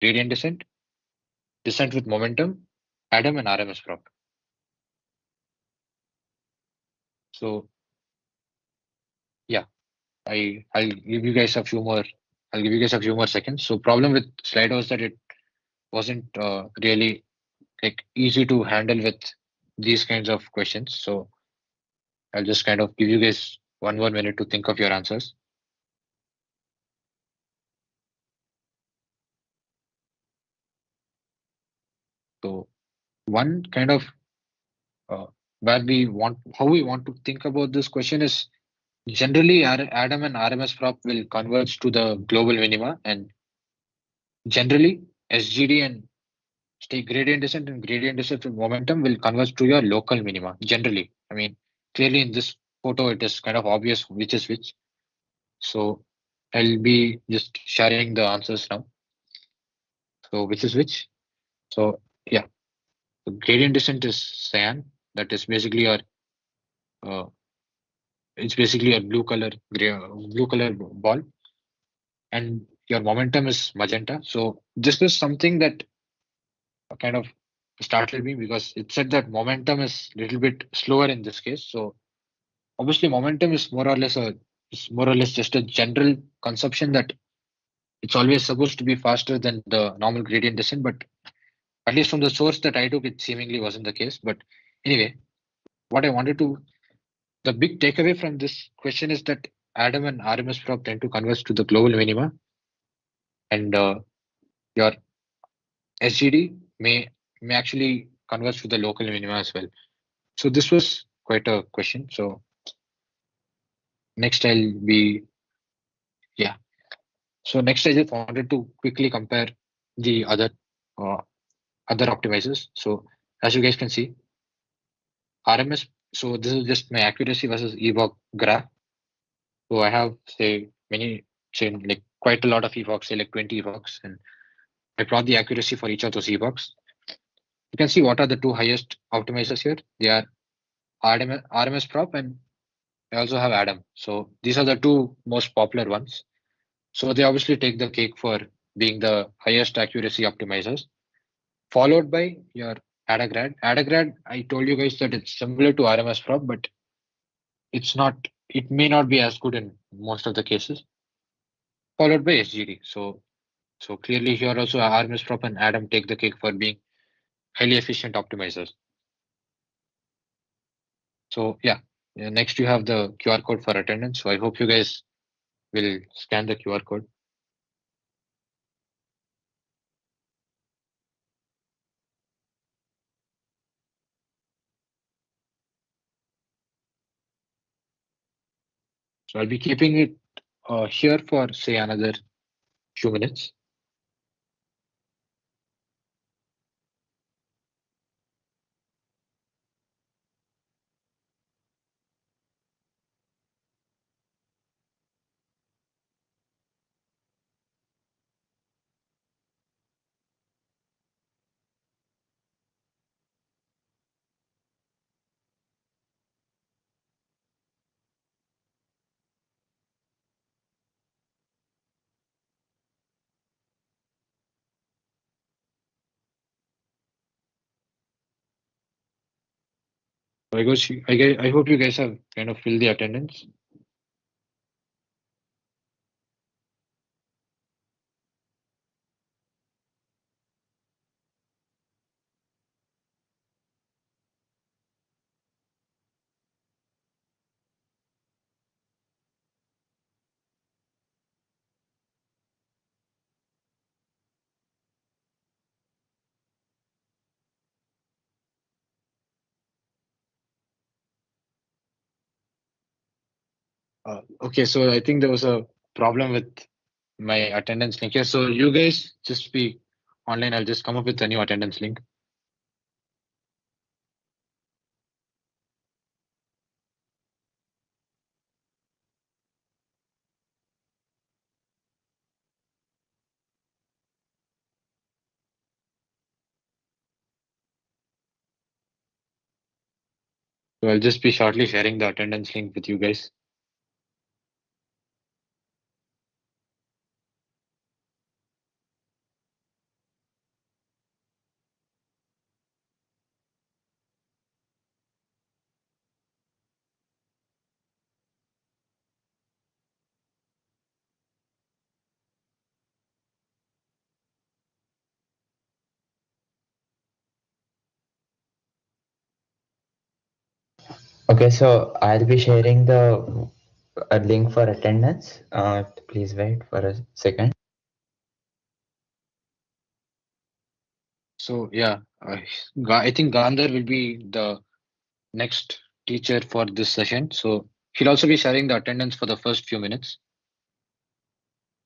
gradient descent, descent with momentum, Adam and RMS prop. So yeah, I'll give you guys a few more. I'll give you guys a few more seconds. So problem with slide was that it wasn't really like easy to handle with these kinds of questions. So I'll just kind of give you guys one more minute to think of your answers. So one kind of uh, where we want how we want to think about this question is generally Adam and RMS prop will converge to the global minima, and generally SGD and stay gradient descent and gradient descent with momentum will converge to your local minima. Generally, I mean clearly in this photo it is kind of obvious which is which. So I'll be just sharing the answers now. So which is which? So yeah, the gradient descent is cyan. That is basically your uh, it's basically a blue color ball, and your momentum is magenta. So this is something that kind of startled me because it said that momentum is a little bit slower in this case. So obviously momentum is more or less just a general conception that it's always supposed to be faster than the normal gradient descent, but at least from the source that I took, it seemingly wasn't the case. But anyway, what I wanted to the big takeaway from this question is that Adam and RMS prop tend to converge to the global minima, and your SGD may actually converge to the local minima as well. So this was quite a question. So next I'll be yeah. So next I just wanted to quickly compare the uh, other optimizers. So as you guys can see, RMS. So this is just my accuracy versus evoc graph. So I have say like quite a lot of evocs, say like 20 evocs, and I plot the accuracy for each of those evocs. You can see what are the two highest optimizers here. They are RMS prop, and I also have Adam. So these are the two most popular ones. So they obviously take the cake for being the highest accuracy optimizers, followed by your Adagrad. Adagrad, I told you guys that it's similar to RMS prop, but it's not. It may not be as good in most of the cases. Followed by SGD. So clearly here also RMS prop and Adam take the cake for being highly efficient optimizers. So yeah, next you have the QR code for attendance. So I hope you guys will scan the QR code. So I'll be keeping it here for say another few minutes. So I hope you guys have kind of filled the attendance. Okay, so I think there was a problem with my attendance link here. So you guys just be online. I'll just come up with a new attendance link. So I'll just be shortly sharing the attendance link with you guys. Okay, so I'll be sharing the a link for attendance. Please wait for a second. So yeah, I think Gandhar will be the next teacher for this session. So he'll also be sharing the attendance for the first few minutes.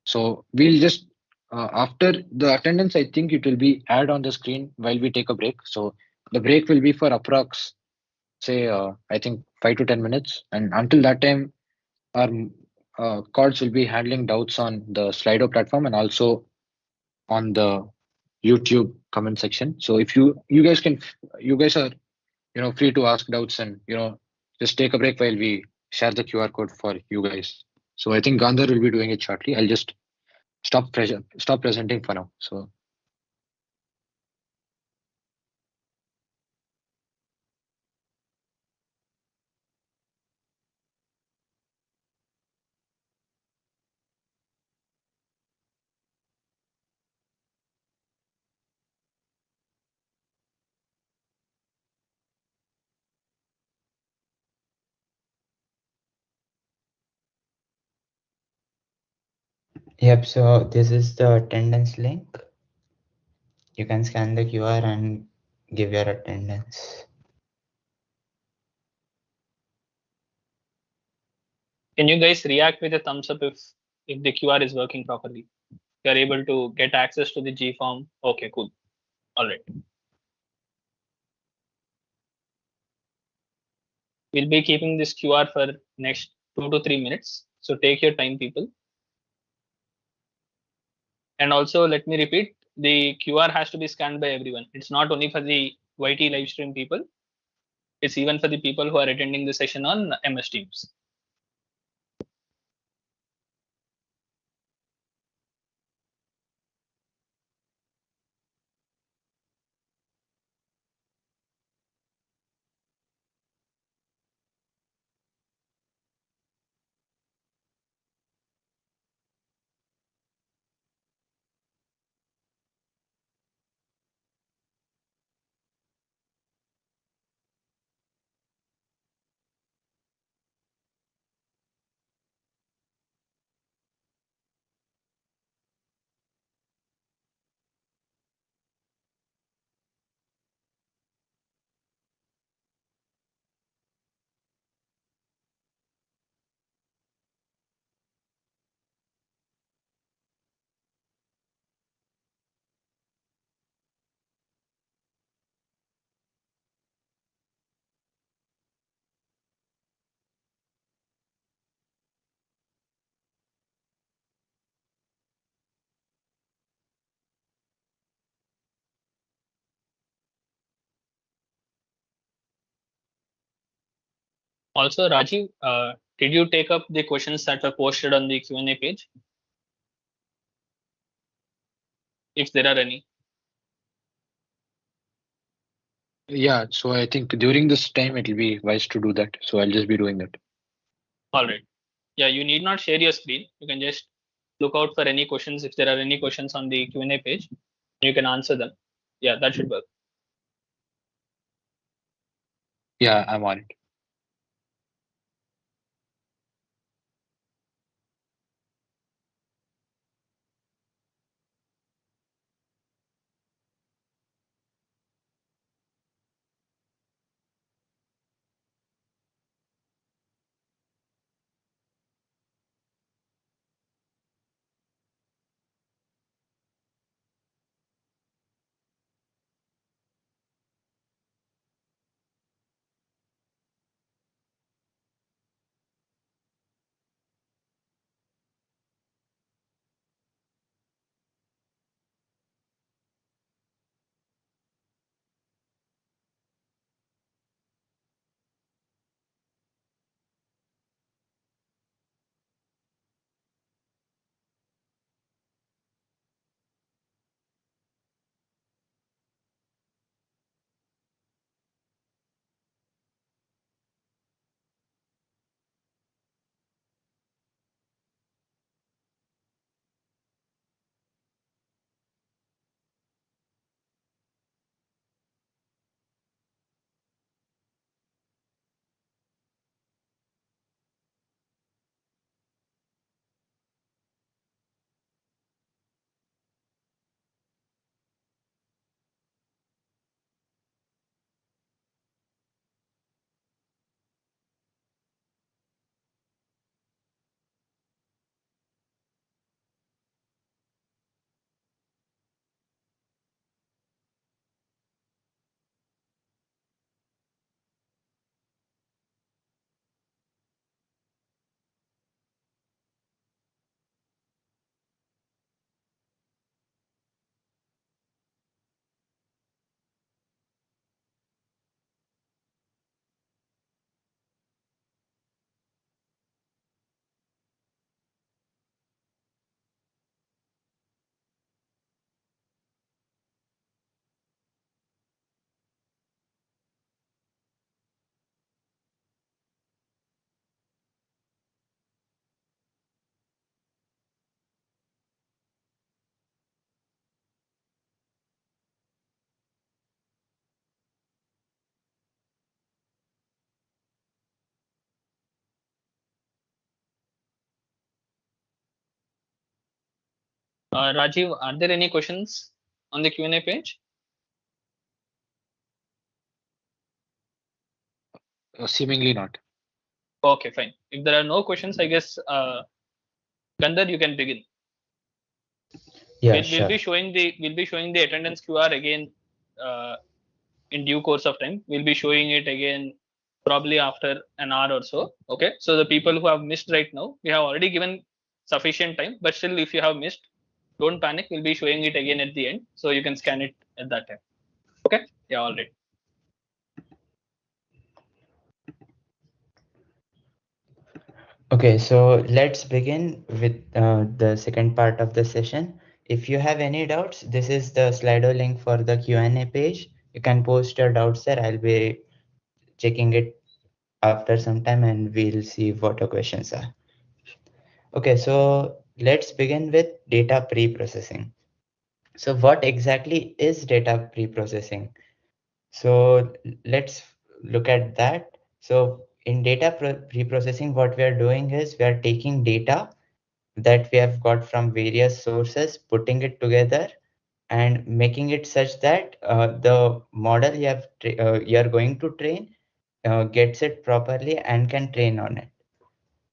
So we'll just after the attendance, I think it will be add on the screen while we take a break. So the break will be for approx say I think 5 to 10 minutes, and until that time, our cards will be handling doubts on the Slido platform and also on the YouTube comment section. So if you guys can you guys are free to ask doubts and just take a break while we share the QR code for you guys. So I think Gandhar will be doing it shortly. I'll just stop presenting for now. So Yep, so this is the attendance link. You can scan the QR and give your attendance. Can you guys react with a thumbs up if the QR is working properly? You are able to get access to the G form. Okay, cool. All right. We'll be keeping this QR for next 2 to 3 minutes. So take your time, people. And also, let me repeat: the QR has to be scanned by everyone. It's not only for the YT live stream people. It's even for the people who are attending the session on MS Teams. Also, Rajiv, did you take up the questions that were posted on the Q&A page, if there are any? yeah, so I think during this time it will be wise to do that. So I'll just be doing that. All right. Yeah, you need not share your screen. You can just look out for any questions. If there are any questions on the Q&A page, you can answer them. Yeah, that should work. Yeah, I'm on it. Rajiv, are there any questions on the Q&A page? Seemingly not. Okay, fine. If there are no questions, I guess Gandhar, you can begin. Yeah, We'll sure. be showing the attendance QR again uh, in due course of time. We'll be showing it again probably after an hour or so. Okay. So the people who have missed right now, we have already given sufficient time, but still, if you have missed, don't panic. We'll be showing it again at the end, so you can scan it at that time. Okay. Yeah. All right. Okay, so let's begin with the second part of the session. If you have any doubts, this is the Slido link for the Q&A page. You can post your doubts there. I'll be checking it after some time and we'll see what your questions are. Okay, so let's begin with data pre-processing. So what exactly is data pre-processing? So let's look at that. So in data pre-processing, what we are doing is we are taking data that we have got from various sources, putting it together and making it such that the model you are going to train gets it properly and can train on it.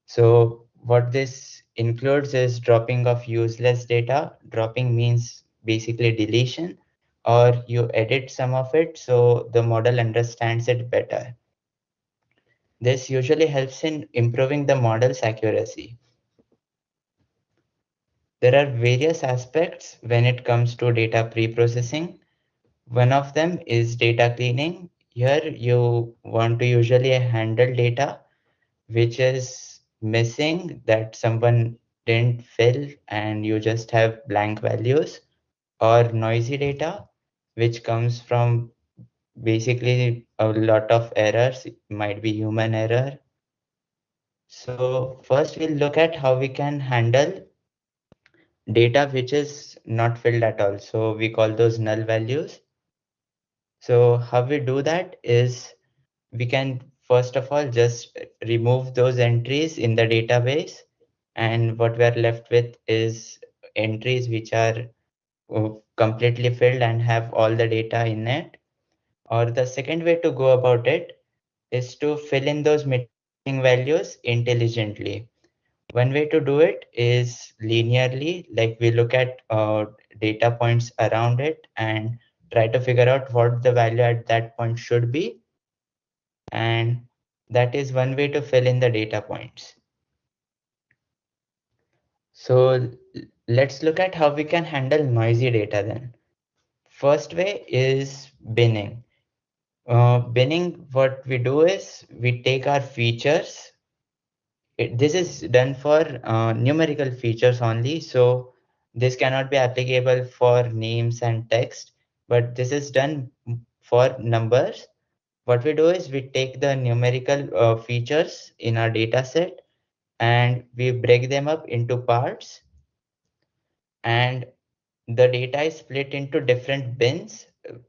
So what this includes is dropping of useless data. Dropping means basically deletion, or you edit some of it so the model understands it better. This usually helps in improving the model's accuracy. There are various aspects when it comes to data pre-processing. One of them is data cleaning. Here you want to usually handle data which is missing, that someone didn't fill and you just have blank values, or noisy data which comes from basically a lot of errors. It might be human error. So first we'll look at how we can handle data which is not filled at all. So we call those null values. So how we do that is we can first of all just remove those entries in the database, and what we are left with is entries which are completely filled and have all the data in it. Or the second way to go about it is to fill in those missing values intelligently. One way to do it is linearly, like we look at data points around it and try to figure out what the value at that point should be. And that is one way to fill in the data points. So let's look at how we can handle noisy data then. First way is binning. Binning, what we do is we take our features. This is done for numerical features only. So this cannot be applicable for names and text, but this is done for numbers. What we do is we take the numerical features in our data set and we break them up into parts, and the data is split into different bins,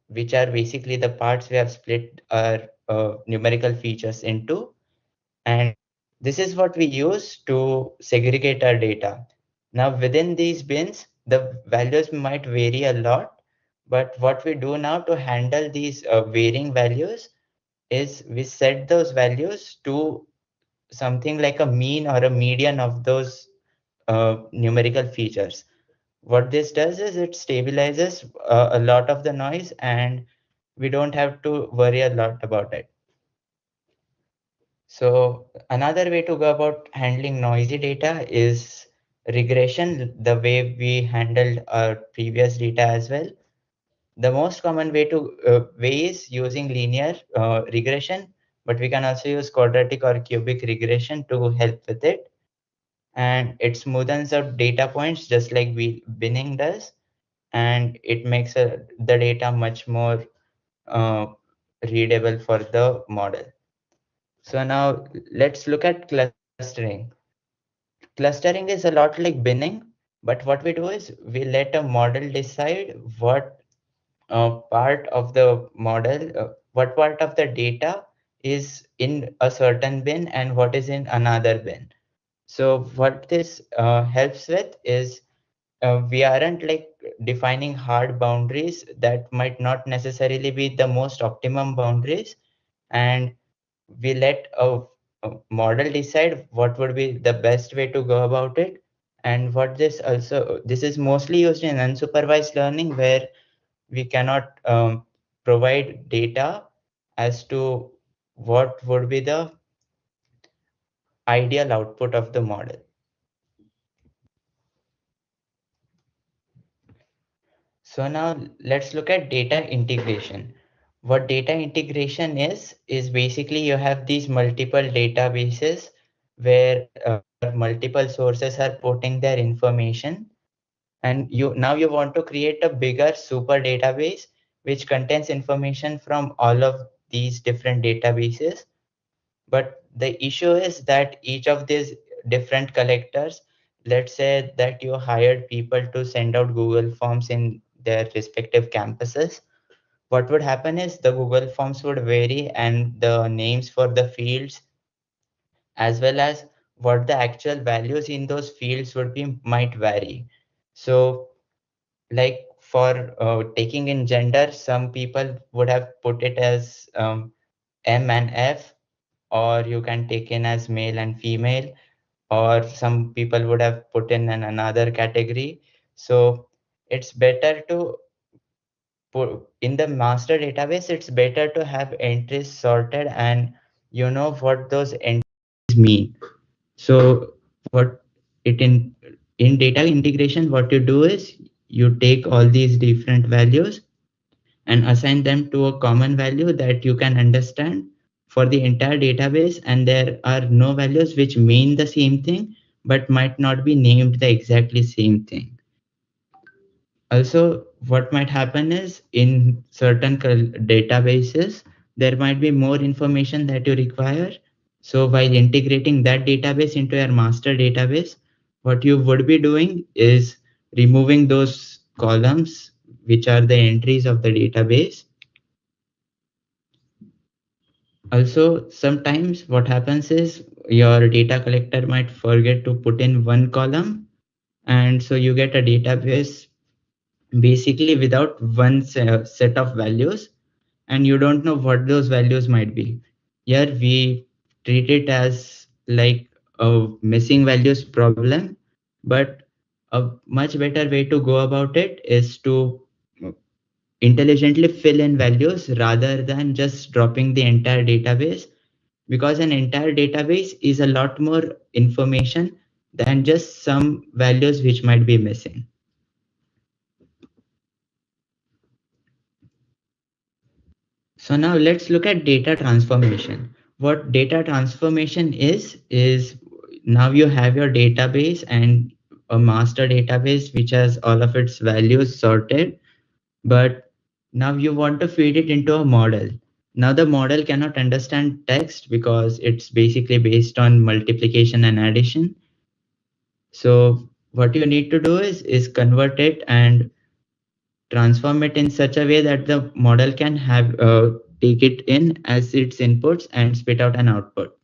which are basically the parts we have split our numerical features into. And this is what we use to segregate our data. Now, within these bins, the values might vary a lot, but what we do now to handle these varying values is we set those values to something like a mean or a median of those numerical features. What this does is it stabilizes a lot of the noise and we don't have to worry a lot about it. So another way to go about handling noisy data is regression, the way we handled our previous data as well. The most common way is using linear regression, but we can also use quadratic or cubic regression to help with it. And it smoothens out data points just like binning does, and it makes the data much more uh, readable for the model. So now let's look at clustering. Clustering is a lot like binning, but what we do is we let a model decide what part of the data is in a certain bin and what is in another bin. So what this helps with is we aren't like defining hard boundaries that might not necessarily be the most optimum boundaries, and we let a model decide what would be the best way to go about it. And what this is mostly used in unsupervised learning, where we cannot provide data as to what would be the ideal output of the model. So now let's look at data integration. What data integration is basically you have these multiple databases where your multiple sources are putting their information, and you want to create a bigger super database which contains information from all of these different databases. But the issue is that each of these different collectors, let's say that you hired people to send out Google Forms in their respective campuses, what would happen is the Google Forms would vary, and the names for the fields as well as what the actual values in those fields would be might vary. So like for taking in gender, some people would have put it as M and F, or you can take in as male and female, or some people would have put in another category. So it's better to put in the master database, it's better to have entries sorted and you know what those entries mean. So what it in data integration, what you do is you take all these different values and assign them to a common value that you can understand for the entire database, and there are no values which mean the same thing but might not be named the exactly same thing. Also, what might happen is in certain databases, there might be more information that you require. So while integrating that database into your master database, what you would be doing is removing those columns, which are the entries of the database. Also, sometimes what happens is your data collector might forget to put in one column, and so you get a database basically without one set of values, and you don't know what those values might be. Here we treat it as like a missing values problem, but a much better way to go about it is to intelligently fill in values rather than just dropping the entire database, because an entire database is a lot more information than just some values which might be missing. So now let's look at data transformation. What data transformation is now you have your database and a master database which has all of its values sorted, but now you want to feed it into a model. Now the model cannot understand text because it's basically based on multiplication and addition. So what you need to do is convert it and transform it in such a way that the model can have take it in as its inputs and spit out an output.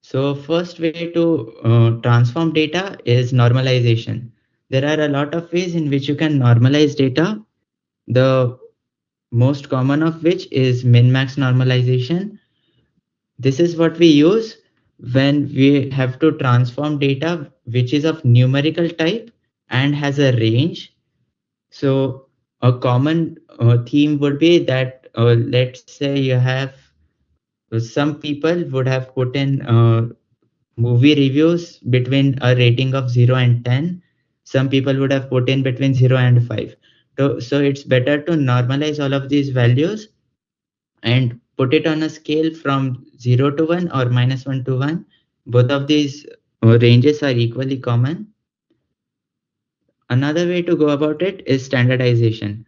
So first way to transform data is normalization. There are a lot of ways in which you can normalize data. The most common of which is min-max normalization. This is what we use when we have to transform data which is of numerical type and has a range. So a common theme would be that let's say you have some people would have put in movie reviews between a rating of 0 and 10. Some people would have put in between 0 and 5. So it's better to normalize all of these values and put it on a scale from 0 to 1 or -1 to 1. Both of these ranges are equally common. Another way to go about it is standardization.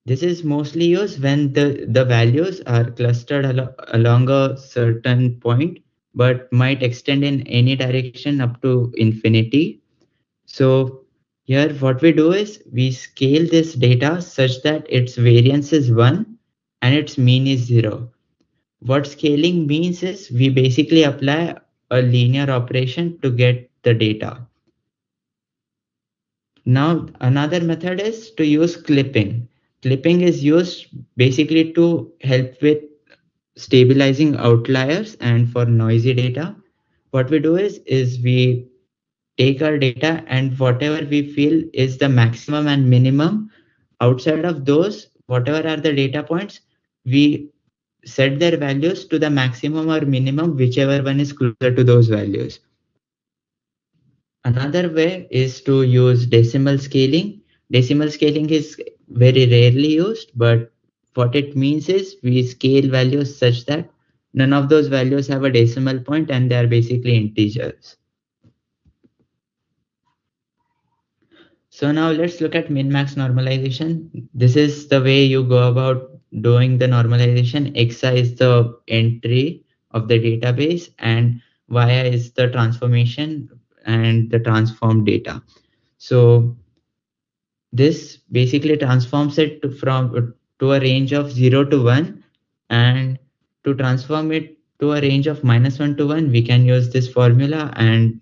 This is mostly used when the values are clustered along a certain point, but might extend in any direction up to infinity. So here what we do is we scale this data such that its variance is 1 and its mean is 0. What scaling means is we basically apply a linear operation to get the data. Now, another method is to use clipping. Clipping is used basically to help with stabilizing outliers and for noisy data. What we do is we take our data and whatever we feel is the maximum and minimum, outside of those, whatever are the data points, we set their values to the maximum or minimum, whichever one is closer to those values. Another way is to use decimal scaling. Decimal scaling is very rarely used, but what it means is we scale values such that none of those values have a decimal point and they are basically integers. So now let's look at min-max normalization. This is the way you go about doing the normalization. Xi is the entry of the database and yi is the transformation and the transformed data. So this basically transforms it from to a range of 0 to 1, and to transform it to a range of -1 to 1 we can use this formula, and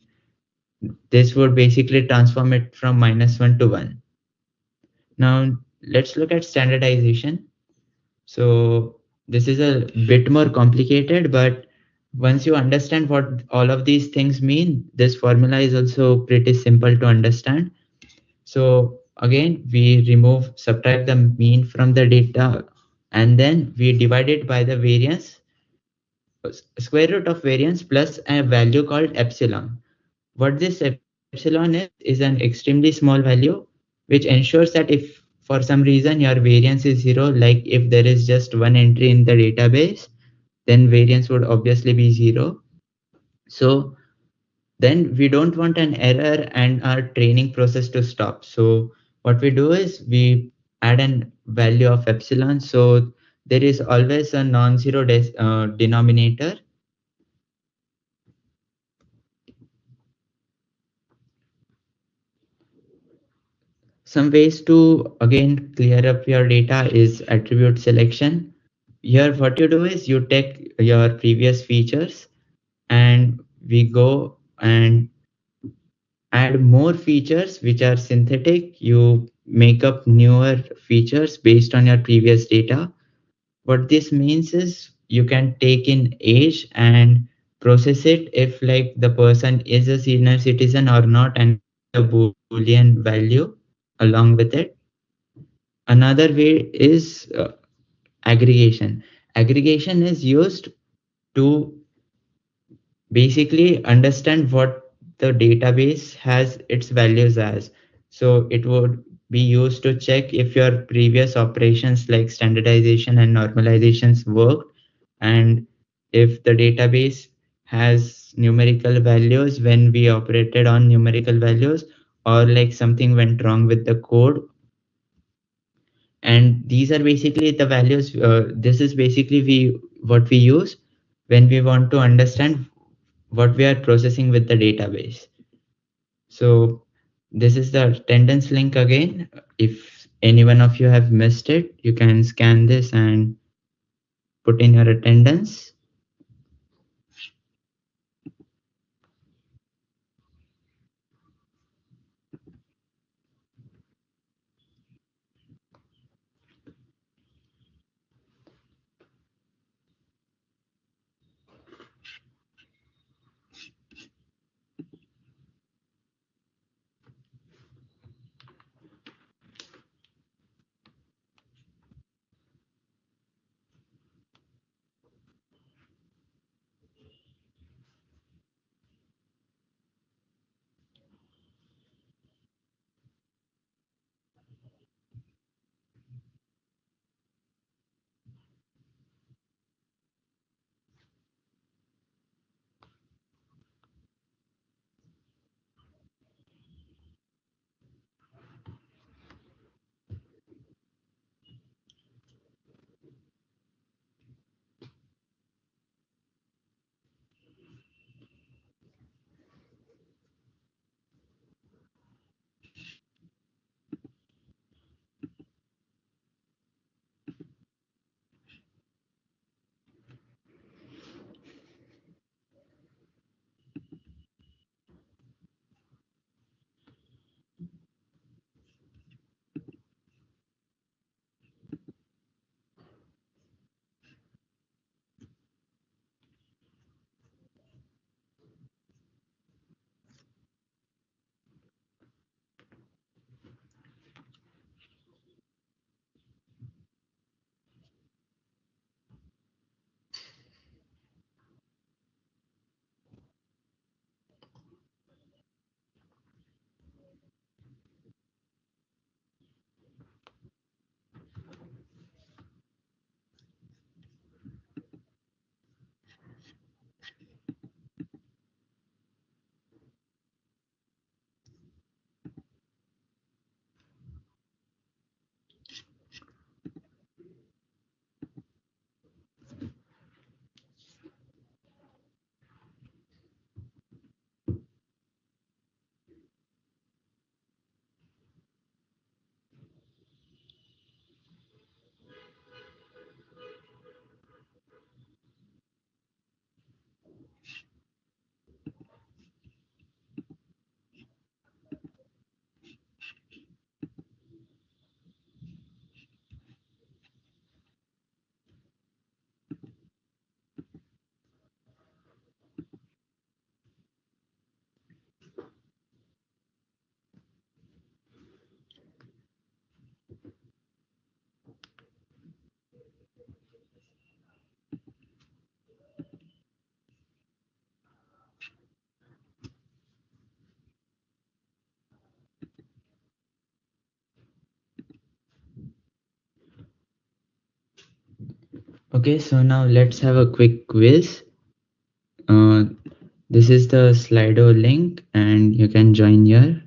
this would basically transform it from -1 to 1. Now let's look at standardization. So this is a bit more complicated, but once you understand what all of these things mean, this formula is also pretty simple to understand. So again, we subtract the mean from the data, and then we divide it by the variance, square root of variance plus a value called epsilon. What this epsilon is an extremely small value, which ensures that if for some reason your variance is zero, like if there is just one entry in the database, then variance would obviously be zero. So then we don't want an error and our training process to stop. So what we do is we add an value of epsilon. So there is always a non-zero denominator. Some ways to again clear up your data is attribute selection. Here what you do is you take your previous features and we go and add more features which are synthetic. You make up newer features based on your previous data. What this means is you can take in age and process it if like the person is a senior citizen or not, and give it a boolean value along with it. Another way is aggregation. Aggregation is used to basically understand what the database has its values as. So it would be used to check if your previous operations like standardization and normalizations worked, and if the database has numerical values when we operated on numerical values, or like something went wrong with the code. And these are basically the values. This is basically we what we use when we want to understand what we are processing with the database. So this is the attendance link again. If any one of you have missed it, you can scan this and put in your attendance. Okay, so now let's have a quick quiz. Uh, this is the Slido link and you can join here.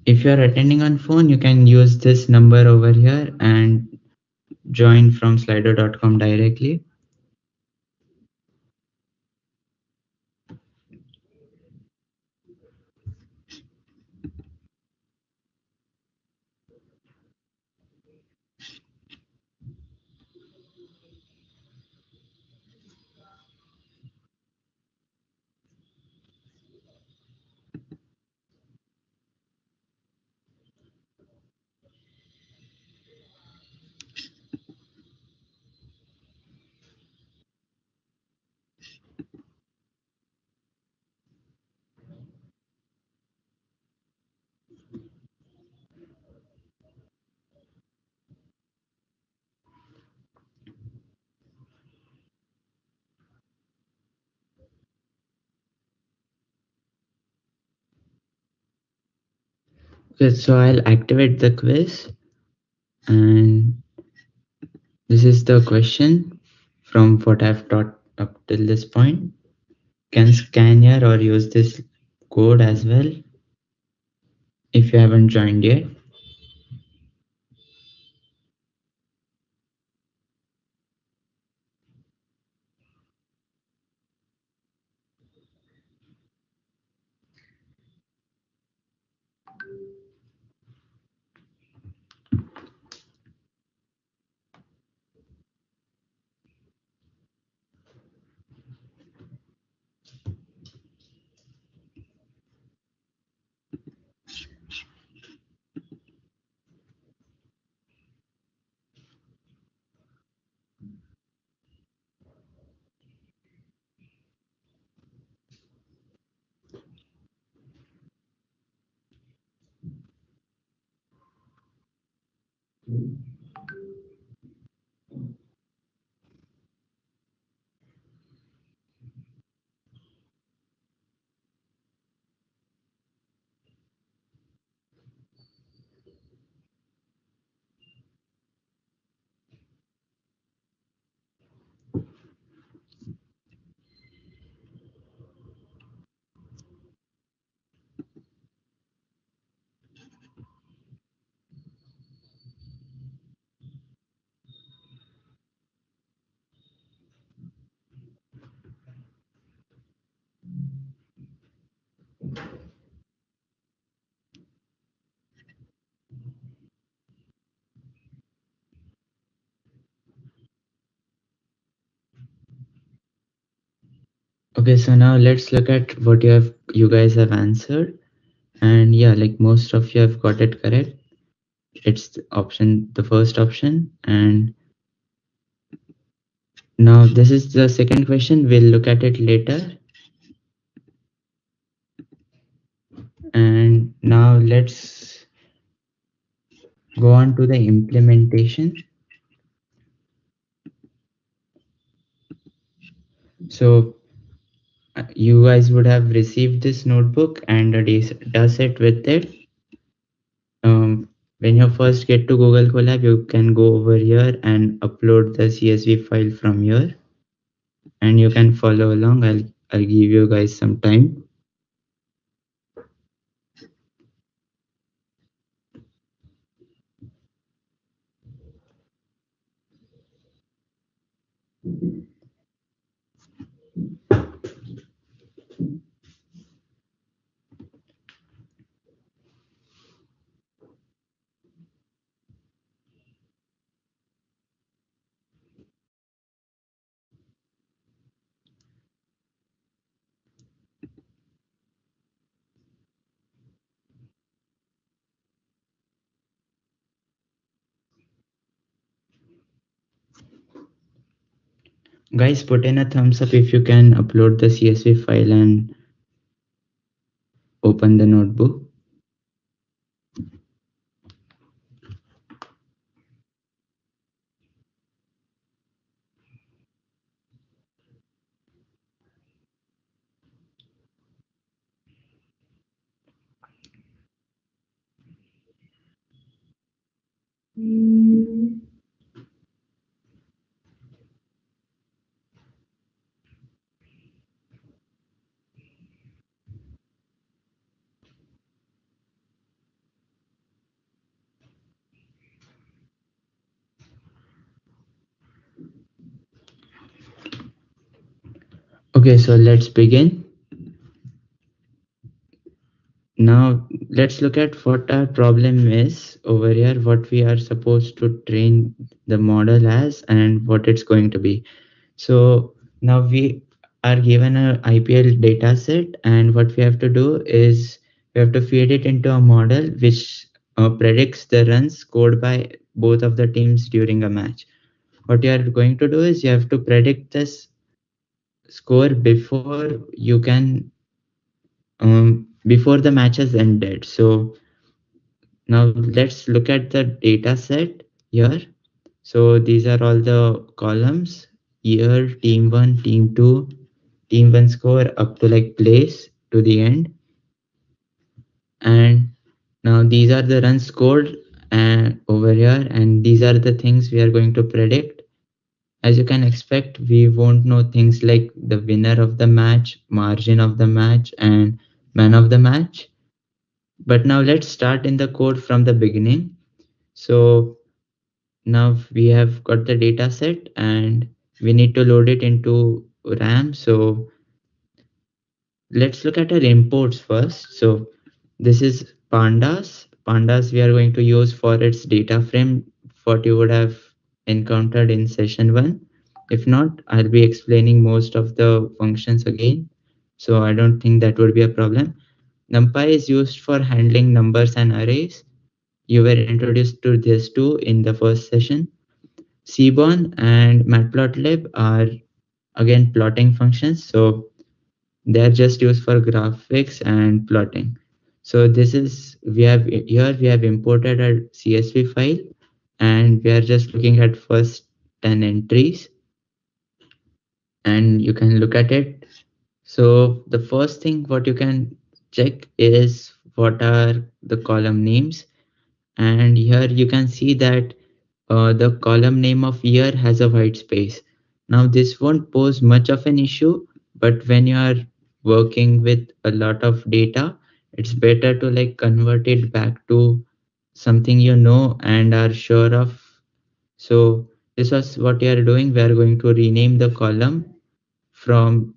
If you're attending on phone, you can use this number over here and join from slido.com directly. Okay, so I'll activate the quiz and this is the question from what I've taught up till this point. Can scan here or use this code as well if you haven't joined yet. Okay, so now let's look at what you guys have answered. And yeah, like most of you have got it correct. It's the first option. And now this is the second question. We'll look at it later. And now let's go on to the implementation. So you guys would have received this notebook and a dataset with it. When you first get to Google Colab, you can go over here and upload the CSV file from here, and you can follow along. I'll give you guys some time. Guys, put in a thumbs up if you can upload the CSV file and open the notebook. Okay, so let's begin. Now let's look at what our problem is over here, what we are supposed to train the model as and what it's going to be. So now we are given a IPL data set, and what we have to do is we have to feed it into a model which predicts the runs scored by both of the teams during a match. What you are going to do is you have to predict this score before the match has ended. So now let's look at the data set here. So these are all the columns: year, team 1, team 2, team 1 score up to like place to the end. And now these are the runs scored over here, and these are the things we are going to predict. As you can expect, we won't know things like the winner of the match, margin of the match, and man of the match. But now let's start in the code from the beginning. So now we have got the data set and we need to load it into RAM. So let's look at our imports first. So this is pandas. Pandas we are going to use for its data frame, what you would have encountered in session 1. If not, I'll be explaining most of the functions again. So I don't think that would be a problem. NumPy is used for handling numbers and arrays. You were introduced to this too in the first session. Seaborn and Matplotlib are again plotting functions. So they are just used for graphics and plotting. So this is we have imported a CSV file and we are just looking at first 10 entries and you can look at it. So the first thing what you can check is what are the column names, and here you can see that the column name of year has a white space. Now this won't pose much of an issue, but when you are working with a lot of data, it's better to like convert it back to something you know and are sure of. So this was what we are doing. We are going to rename the column from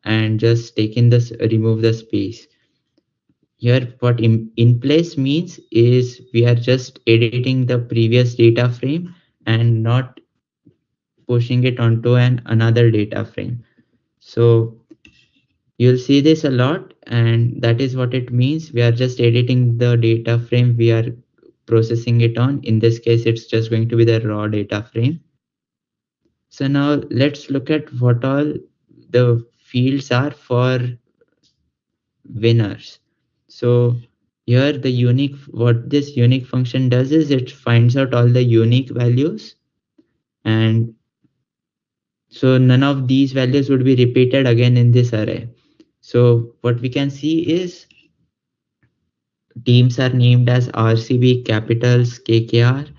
and just take in this remove the space. Here what in place means is we are just editing the previous data frame and not pushing it onto another data frame. So you'll see this a lot, and that is what it means. We are just editing the data frame we are processing it on. In this case, it's just going to be the raw data frame. So now let's look at what all the fields are for winners. So here the unique, what this unique function does is it finds out all the unique values, and so none of these values would be repeated again in this array. So what we can see is teams are named as RCB, Capitals, KKR,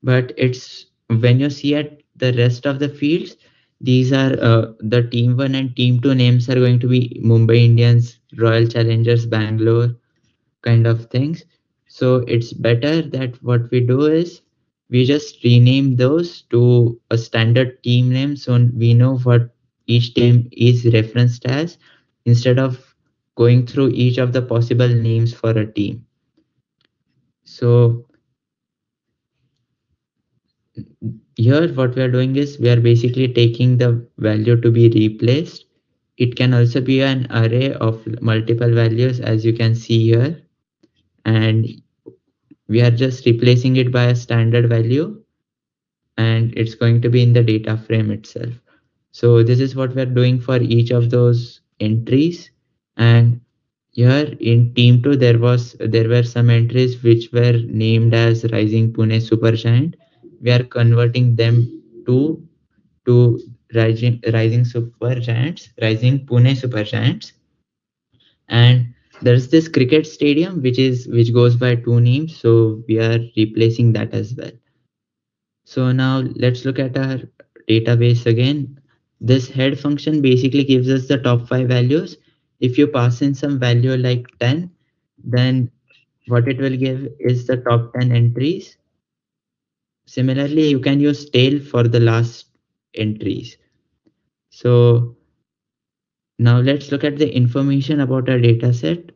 but it's when you see at the rest of the fields, these are the team 1 and team 2 names are going to be Mumbai Indians, Royal Challengers Bangalore, kind of things. So it's better that what we do is we just rename those to a standard team name so we know what each team is referenced as instead of going through each of the possible names for a team. So here what we are doing is we are basically taking the value to be replaced. It can also be an array of multiple values as you can see here, and we are just replacing it by a standard value and it's going to be in the data frame itself. So this is what we're doing for each of those entries. And here in team 2 there were some entries which were named as Rising Pune Supergiant. We are converting them to Rising Pune Supergiants, and There's this cricket stadium which goes by two names, so we are replacing that as well. So now let's look at our database again. This head function basically gives us the top 5 values. If you pass in some value like 10, then what it will give is the top 10 entries. Similarly, you can use tail for the last entries. So now let's look at the information about our data set.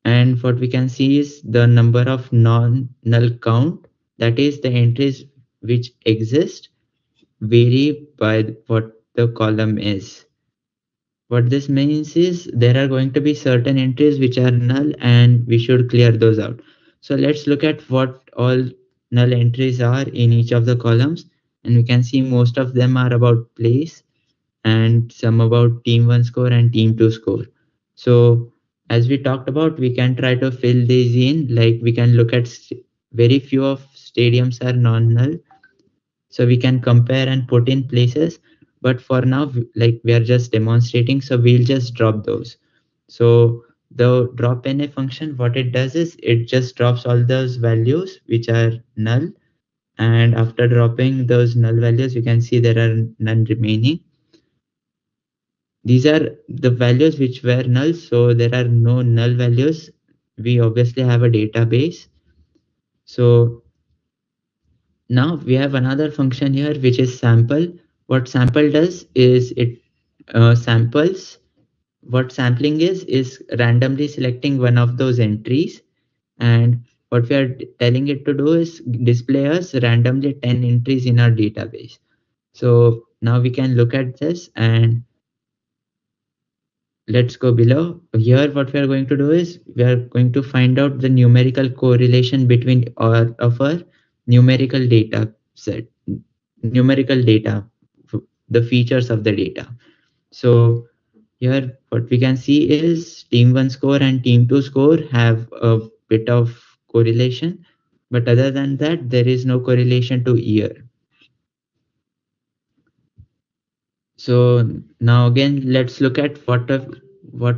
And what we can see is the number of non-null count, that is the entries which exist vary by what the column is. What this means is there are going to be certain entries which are null and we should clear those out. So let's look at what all null entries are in each of the columns, and we can see most of them are about place and some about team 1 score and team 2 score. So as we talked about, we can try to fill these in, like we can look at very few of stadiums are non-null, so we can compare and put in places. But for now, like we are just demonstrating, so we'll just drop those. So the drop na function, what it does is it just drops all those values which are null, and after dropping those null values you can see there are none remaining. These are the values which were null, so there are no null values. We obviously have a database. So now we have another function here which is sample. What sample does is it samples. What sampling is randomly selecting one of those entries, and what we are telling it to do is display us randomly 10 entries in our database. So now we can look at this, and let's go below. Here what we are going to do is we are going to find out the numerical correlation between all of our numerical data set, numerical data, the features of the data. So here what we can see is team 1 score and team 2 score have a bit of correlation, but other than that there is no correlation to year. So now again let's look at what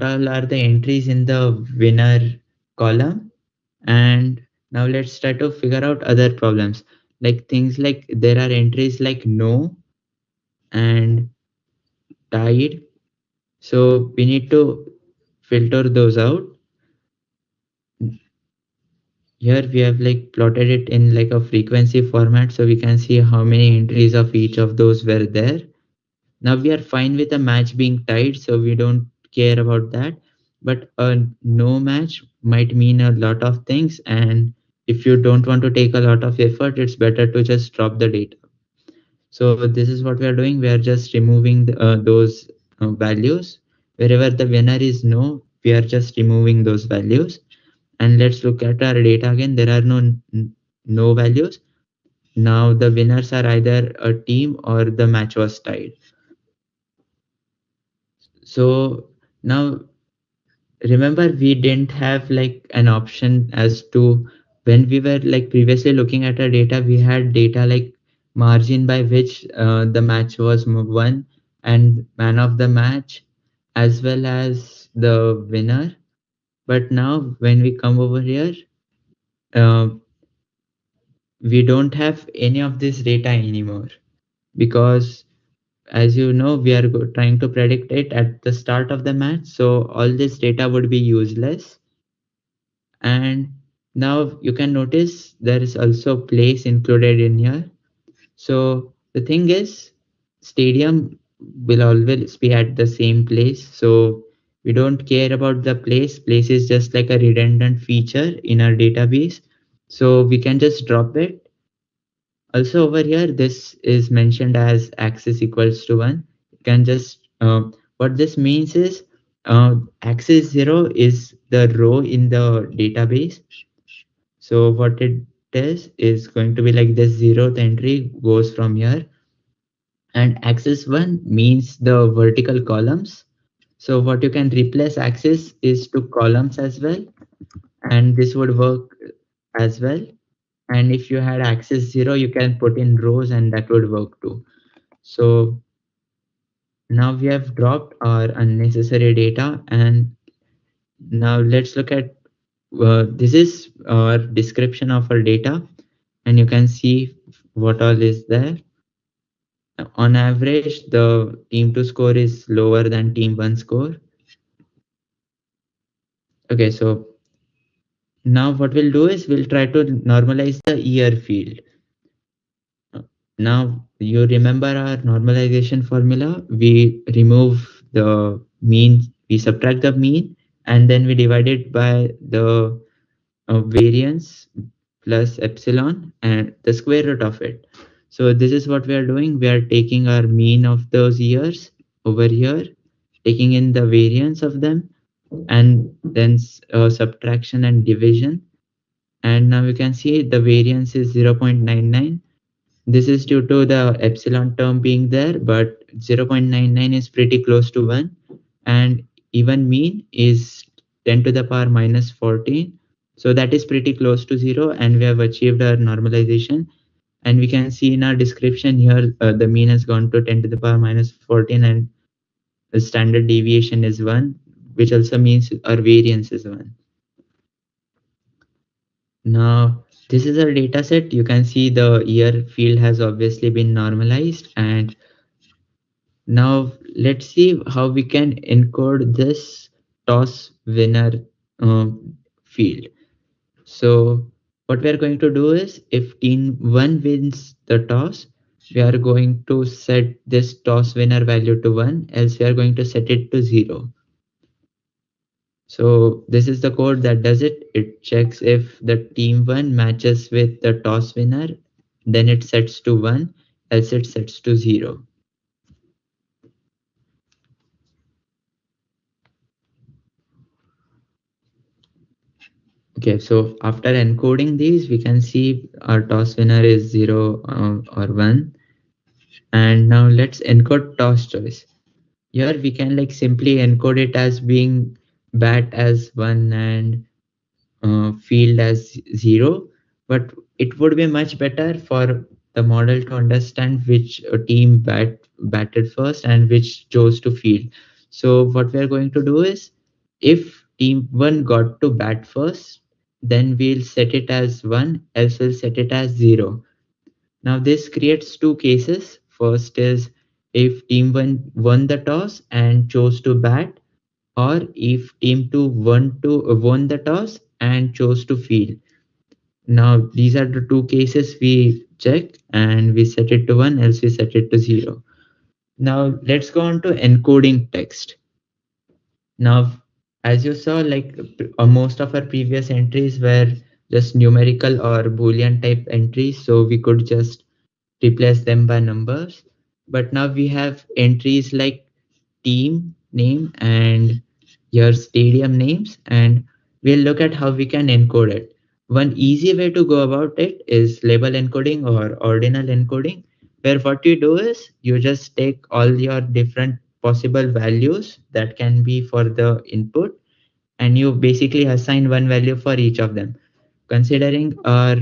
all are the entries in the winner column, and now let's try to figure out other problems, like things like there are entries like no and tied. So we need to filter those out. Here we have like plotted it in like a frequency format, so we can see how many entries of each of those were there. Now we are fine with a match being tied, so we don't care about that. But a no match might mean a lot of things, and if you don't want to take a lot of effort, it's better to just drop the data. So this is what we are doing. We are just removing those values. Wherever the winner is no, we are just removing those values. And let's look at our data again. There are no values. Now the winners are either a team or the match was tied. So now remember we didn't have like an option as to, when we were like previously looking at our data, we had data like margin by which the match was won and man of the match as well as the winner. But now when we come over here, uh, we don't have any of this data anymore, because as you know we are trying to predict it at the start of the match, so all this data would be useless. And now you can notice there is also place included in here. So the thing is, stadium will always be at the same place, so we don't care about the place is just like a redundant feature in our database, so we can just drop it. Also over here, this is mentioned as axis equals to 1. You can just, what this means is axis 0 is the row in the database. So what it is going to be like this 0th entry goes from here. And axis 1 means the vertical columns. So what you can replace axis is to columns as well. And this would work as well. And if you had axis 0, you can put in rows and that would work too. So now we have dropped our unnecessary data, and Now let's look at this is our description of our data, and you can see what all is there. On average, the team 2 score is lower than team 1 score. Okay, so now what we'll do is we'll try to normalize the year field. Now you remember our normalization formula. We remove the mean, we subtract the mean, and then we divide it by the variance plus epsilon and the square root of it. So this is what we are doing. We are taking our mean of those years over here, taking in the variance of them, and then subtraction and division. And now you can see the variance is 0.99. This is due to the epsilon term being there, but 0.99 is pretty close to 1. And even mean is 10 to the power minus 14. So that is pretty close to 0, and we have achieved our normalization. And we can see in our description here, the mean has gone to 10 to the power minus 14, and the standard deviation is 1, which also means our variance is 1. Now, this is our data set. You can see the year field has obviously been normalized. And now let's see how we can encode this toss winner field. So what we are going to do is if team 1 wins the toss, we are going to set this toss winner value to 1, else we are going to set it to 0. So this is the code that does it. It checks if the team 1 matches with the toss winner, then it sets to 1, else it sets to 0. Okay, so after encoding these, we can see our toss winner is 0 or 1. And now let's encode toss choice. Here we can like simply encode it as being bat as 1 and field as 0, but it would be much better for the model to understand which team batted first and which chose to field. So what we are going to do is if team 1 got to bat first, then we'll set it as 1, else we'll set it as 0. Now this creates two cases. First is if team 1 won the toss and chose to bat, or if team 2 won the toss and chose to field. Now these are the two cases we check, and we set it to 1, else we set it to 0. Now let's go on to encoding text. Now as you saw, like most of our previous entries were just numerical or boolean type entries, so we could just replace them by numbers. But now we have entries like team name and your stadium names, and we'll look at how we can encode it. One easy way to go about it is label encoding or ordinal encoding, where what you do is you just take all your different possible values that can be for the input, and you basically assign one value for each of them. Considering uh,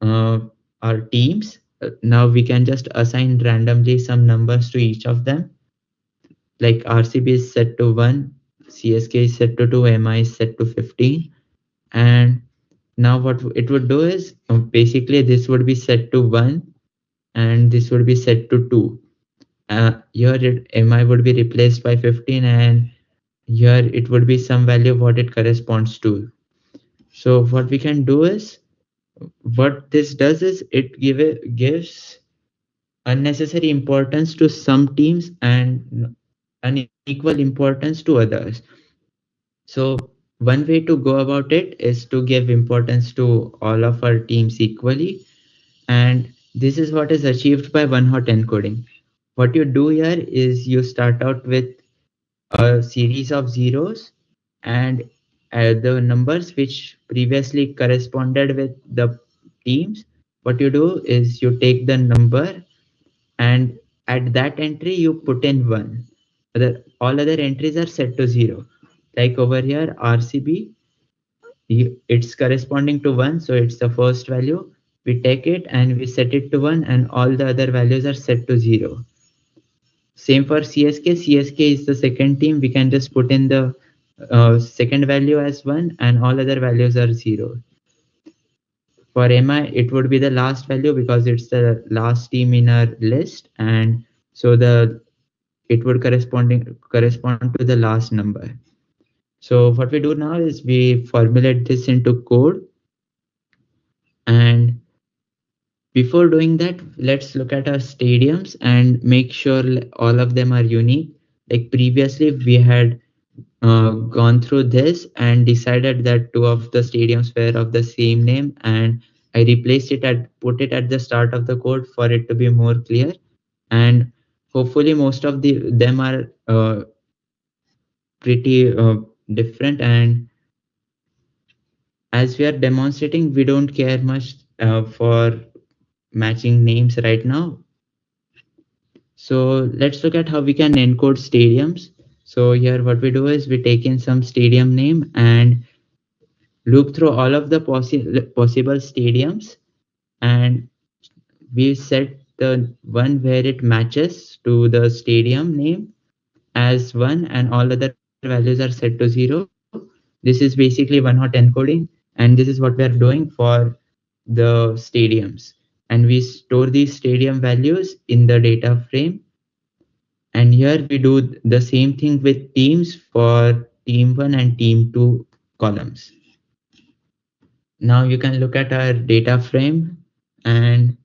our teams, now we can just assign randomly some numbers to each of them. Like RCB is set to 1, CSK is set to 2, MI is set to 15. And now what it would do is basically this would be set to 1 and this would be set to 2. Here MI would be replaced by 15, and here it would be some value what it corresponds to. So what we can do is, what this does is gives unnecessary importance to some teams and unequal importance to others. So one way to go about it is to give importance to all of our teams equally. And this is what is achieved by one hot encoding. What you do here is you start out with a series of zeros, and the numbers which previously corresponded with the teams, what you do is you take the number, and at that entry you put in 1. All other entries are set to 0. Like over here RCB, it's corresponding to 1, so it's the first value. We take it and we set it to 1, and all the other values are set to 0. Same for CSK. CSK is the second team. We can just put in the second value as 1 and all other values are 0. For mi it would be the last value because it's the last team in our list, and so the it would correspond to the last number. So what we do now is we formulate this into code, and before doing that, let's look at our stadiums and make sure all of them are unique. Like previously, we had gone through this and decided that two of the stadiums were of the same name, and I replaced it at put it at the start of the code for it to be more clear. And hopefully, most of them are pretty different. And as we are demonstrating, we don't care much for matching names right now. So let's look at how we can encode stadiums. So here what we do is we take in some stadium name and loop through all of the possible stadiums, and we set the one where it matches to the stadium name as 1 and all other values are set to 0. This is basically one hot encoding, and this is what we are doing for the stadiums. And we store these stadium values in the data frame. And here we do the same thing with teams for team 1 and team 2 columns. Now you can look at our data frame, and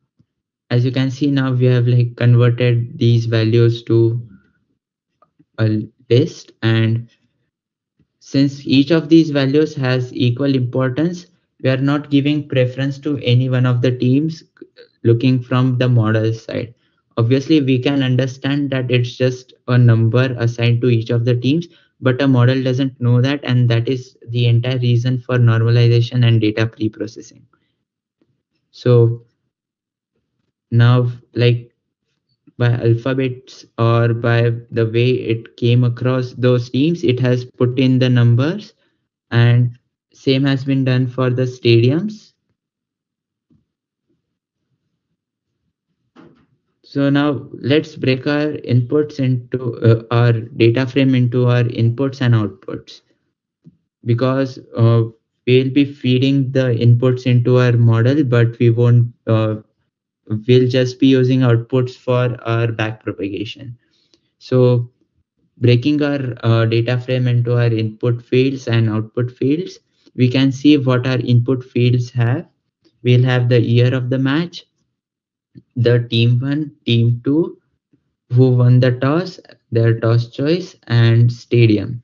as you can see now we have like converted these values to a list, and since each of these values has equal importance, we are not giving preference to any one of the teams looking from the model side. Obviously, we can understand that it's just a number assigned to each of the teams, but a model doesn't know that, and that is the entire reason for normalization and data pre-processing. So now, like by alphabets or by the way it came across those teams, it has put in the numbers, and same has been done for the stadiums. So now let's break our inputs into our data frame into our inputs and outputs, because we'll be feeding the inputs into our model, but we won't we'll just be using outputs for our back propagation. So breaking our data frame into our input fields and output fields, we can see what our input fields have. We'll have the year of the match, the team 1, team 2, who won the toss, their toss choice, and stadium.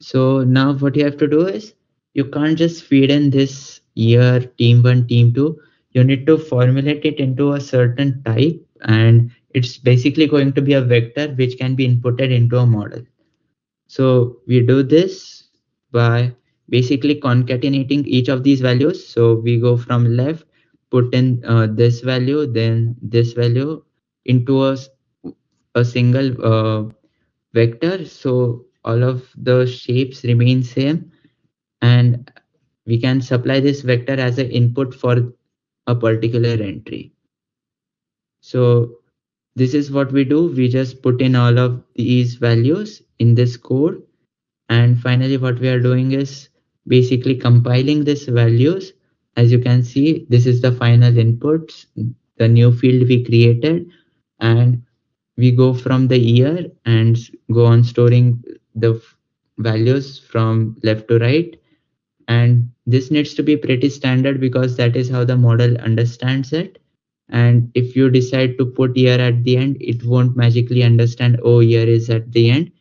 So now what you have to do is you can't just feed in this year, team 1, team 2. You need to formulate it into a certain type, and it's basically going to be a vector which can be inputted into a model. So we do this by basically concatenating each of these values. So we go from left, put in this value, then this value into a single vector. So all of the shapes remain same, and we can supply this vector as an input for a particular entry. So this is what we do. We just put in all of these values in this code, and finally what we are doing is basically compiling these values. As you can see, this is the final inputs, the new field we created, and we go from the year and go on storing the values from left to right. And this needs to be pretty standard because that is how the model understands it. And if you decide to put year at the end, it won't magically understand, oh, year is at the end.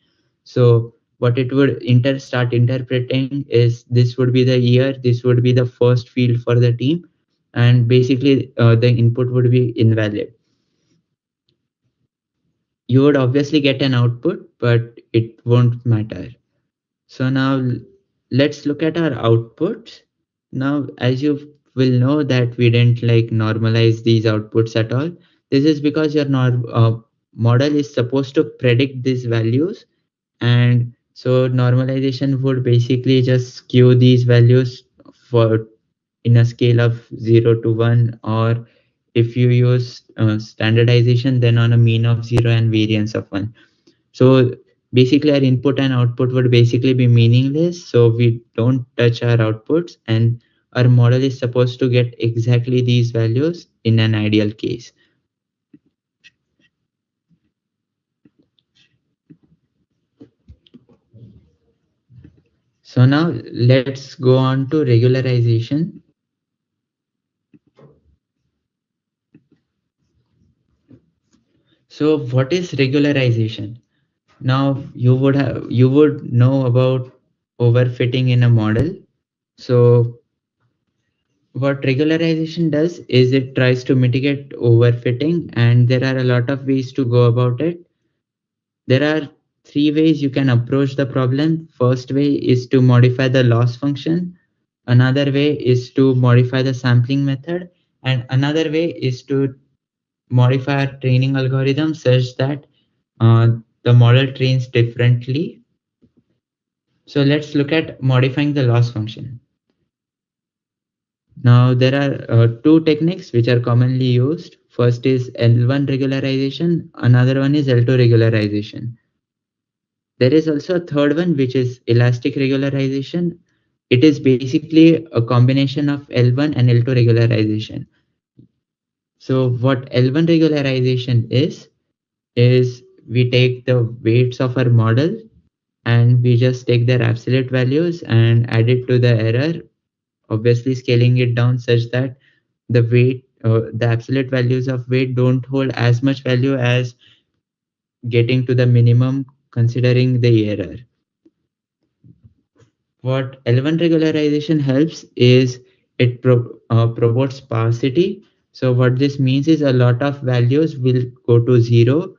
So what it would start interpreting is this would be the year, this would be the first field for the team, and basically the input would be invalid. You would obviously get an output, but it won't matter. So now let's look at our outputs. Now, as you will know that we didn't like normalize these outputs at all. This is because your model is supposed to predict these values, and so normalization would basically just skew these values for in a scale of 0 to 1, or if you use standardization, then on a mean of 0 and variance of 1. So basically our input and output would basically be meaningless, so we don't touch our outputs, and our model is supposed to get exactly these values in an ideal case. So now let's go on to regularization. So what is regularization? Now you would know about overfitting in a model. So what regularization does is it tries to mitigate overfitting, and there are a lot of ways to go about it. There are three ways you can approach the problem. First way is to modify the loss function. Another way is to modify the sampling method, and another way is to modify our training algorithm such that uh, the model trains differently. So let's look at modifying the loss function. Now there are two techniques which are commonly used. First is L1 regularization, another one is L2 regularization. There is also a third one which is elastic regularization. It is basically a combination of L1 and L2 regularization. So what L1 regularization is we take the weights of our model and we just take their absolute values and add it to the error, obviously scaling it down such that the absolute values of weight don't hold as much value as getting to the minimum considering the error. What L1 regularization helps is it promotes sparsity. So what this means is a lot of values will go to zero,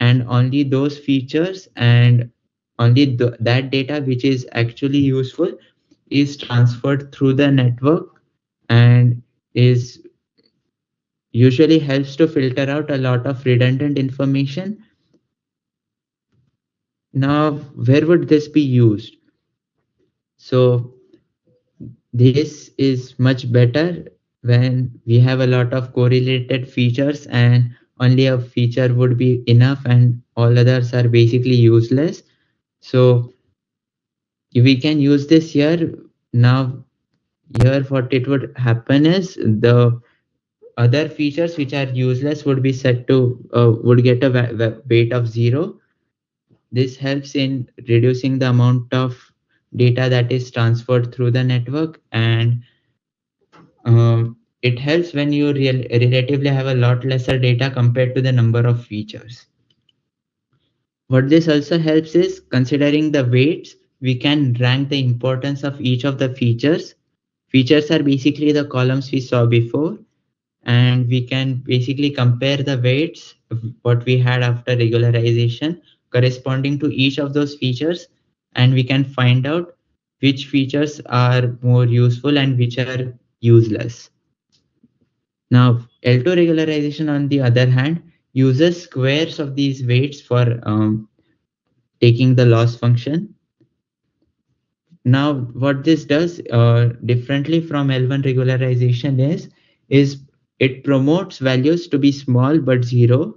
and only those features and only that data which is actually useful is transferred through the network, and is usually helps to filter out a lot of redundant information. Now, where would this be used? So this is much better when we have a lot of correlated features and only a feature would be enough and all others are basically useless. So we can use this here. Now here what it would happen is the other features which are useless would be set to would get a weight of 0. This helps in reducing the amount of data that is transferred through the network, and it helps when you relatively have a lot lesser data compared to the number of features. What this also helps is considering the weights, we can rank the importance of each of the features. Features are basically the columns we saw before, and we can basically compare the weights of what we had after regularization corresponding to each of those features, and we can find out which features are more useful and which are useless. Now, L2 regularization, on the other hand, uses squares of these weights for taking the loss function. Now, what this does differently from L1 regularization is it promotes values to be small but zero.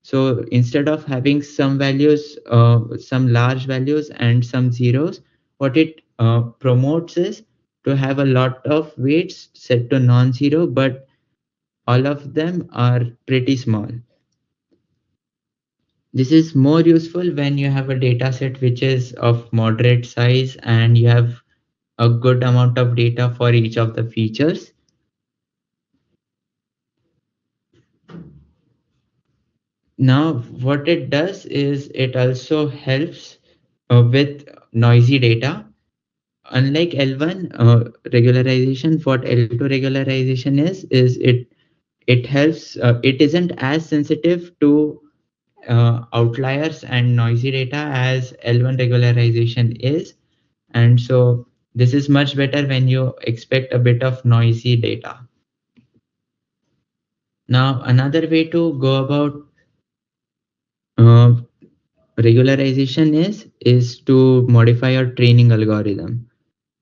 So instead of having some values, some large values and some zeros, what it promotes is to have a lot of weights set to non-zero, but all of them are pretty small. This is more useful when you have a data set which is of moderate size and you have a good amount of data for each of the features. Now, what it does is it also helps with noisy data. Unlike L1 regularization, what L2 regularization is it helps. It isn't as sensitive to outliers and noisy data as L1 regularization is, and so this is much better when you expect a bit of noisy data. Now, another way to go about uh, regularization is to modify your training algorithm.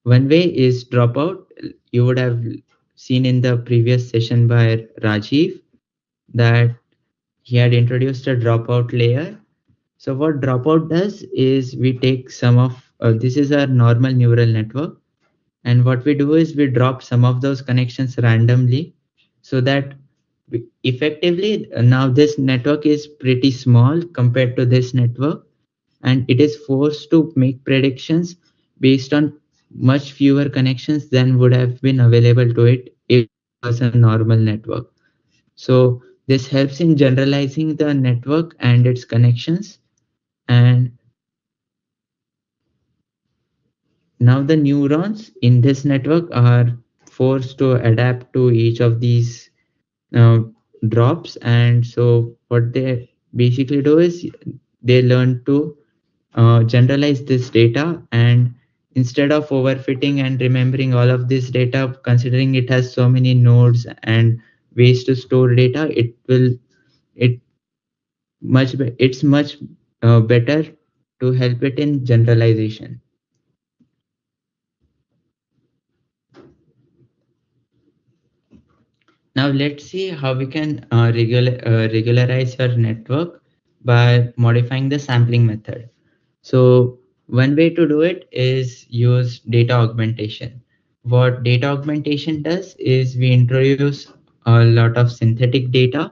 One way is dropout. You would have seen in the previous session by Rajiv that he had introduced a dropout layer. So what dropout does is we take some of this is our normal neural network, and what we do is we drop some of those connections randomly, so that effectively now this network is pretty small compared to this network, and it is forced to make predictions based on much fewer connections than would have been available to it if it was a normal network. So this helps in generalizing the network and its connections. And now the neurons in this network are forced to adapt to each of these uh, drops. And so what they basically do is they learn to generalize this data, and instead of overfitting and remembering all of this data, considering it has so many nodes and ways to store data, it it's much better to help it in generalization. Now let's see how we can regularize your network by modifying the sampling method. So one way to do it is use data augmentation. What data augmentation does is we introduce a lot of synthetic data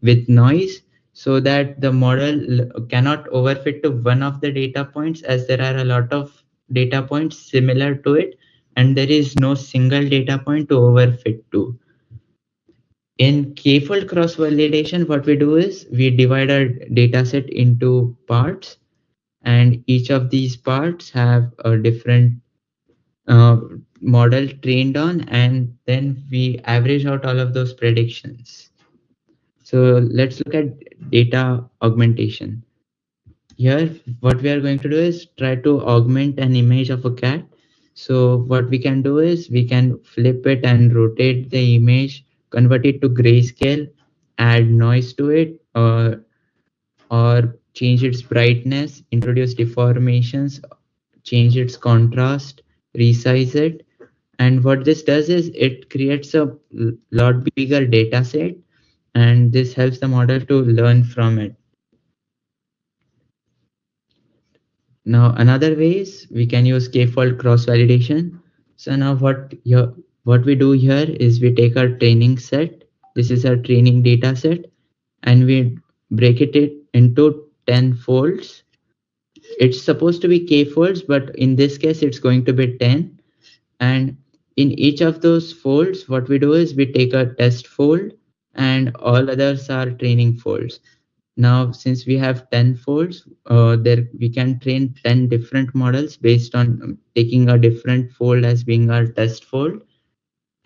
with noise, so that the model cannot overfit to one of the data points, as there are a lot of data points similar to it, and there is no single data point to overfit to. In k-fold cross validation, what we do is we divide our data set into parts, and each of these parts have a different uh, model trained on, and then we average out all of those predictions. So let's look at data augmentation. Here, what we are going to do is try to augment an image of a cat. So what we can do is we can flip it and rotate the image, convert it to grayscale, add noise to it, or change its brightness, introduce deformations, change its contrast, resize it. And what this does is it creates a lot bigger data set, and this helps the model to learn from it. Now, another way is we can use k-fold cross validation. So now what we do here is we take our training set. This is our training data set, and we break it into 10 folds. It's supposed to be k folds, but in this case, it's going to be 10. And in each of those folds, what we do is we take a test fold, and all others are training folds. Now, since we have 10 folds, there we can train 10 different models based on taking a different fold as being our test fold.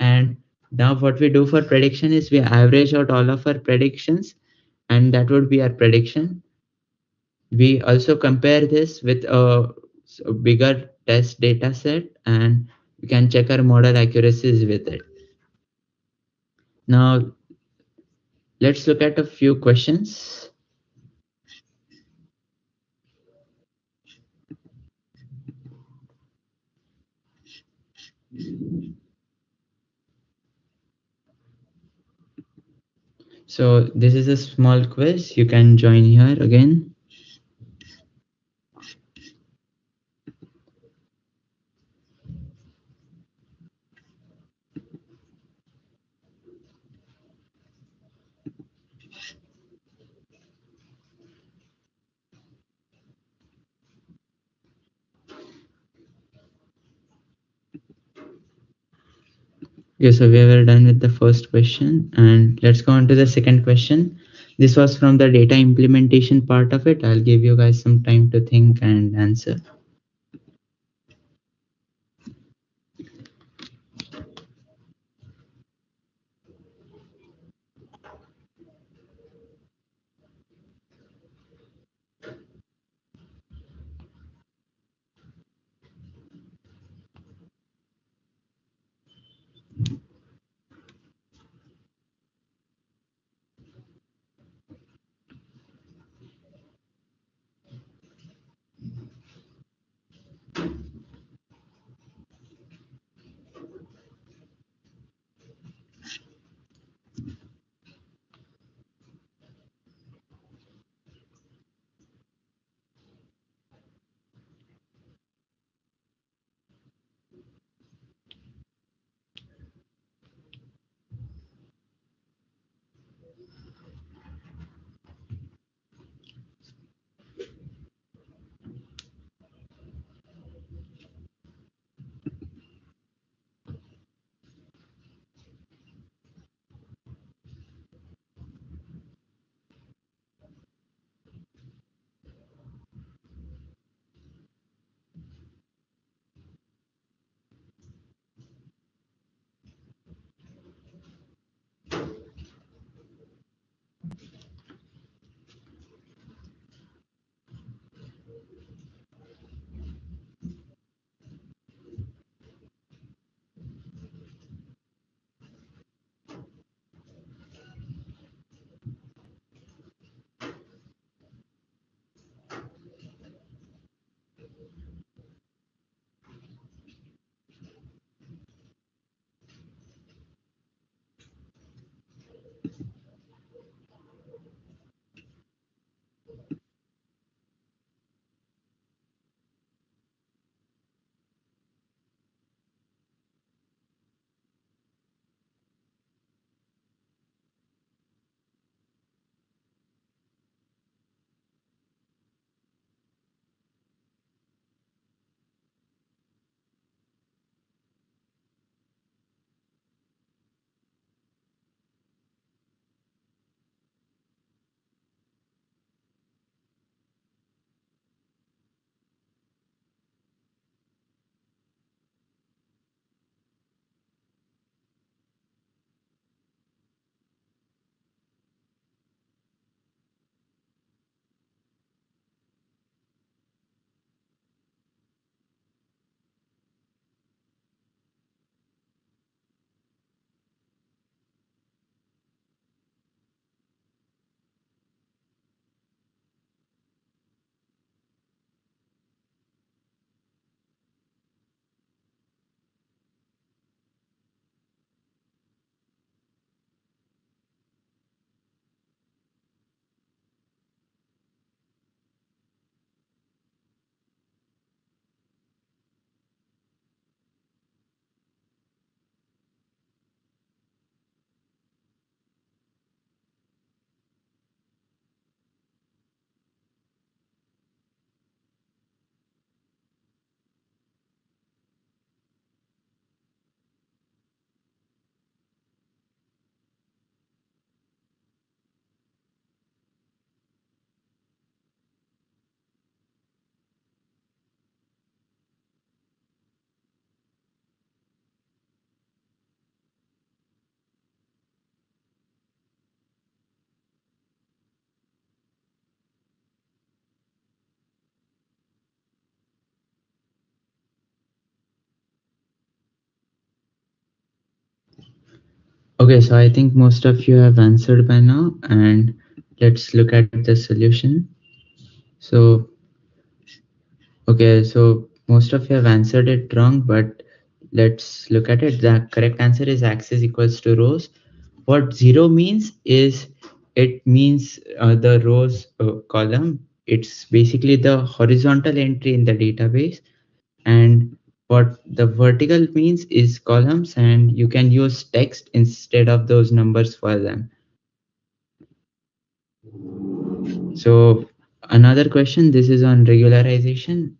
And now what we do for prediction is we average out all of our predictions, and that would be our prediction. We also compare this with a bigger test data set, and we can check our model accuracies with it. Now, let's look at a few questions. So this is a small quiz. You can join here again. Okay, so we were done with the first question, and let's go on to the second question. This was from the data implementation part of it. I'll give you guys some time to think and answer. Okay, so I think most of you have answered by now, and let's look at the solution. So, okay, so most of you have answered it wrong, but let's look at it. The correct answer is axis equals to rows. What zero means is it means the rows column. It's basically the horizontal entry in the database. And what the vertical means is columns, and you can use text instead of those numbers for them. So another question, this is on regularization.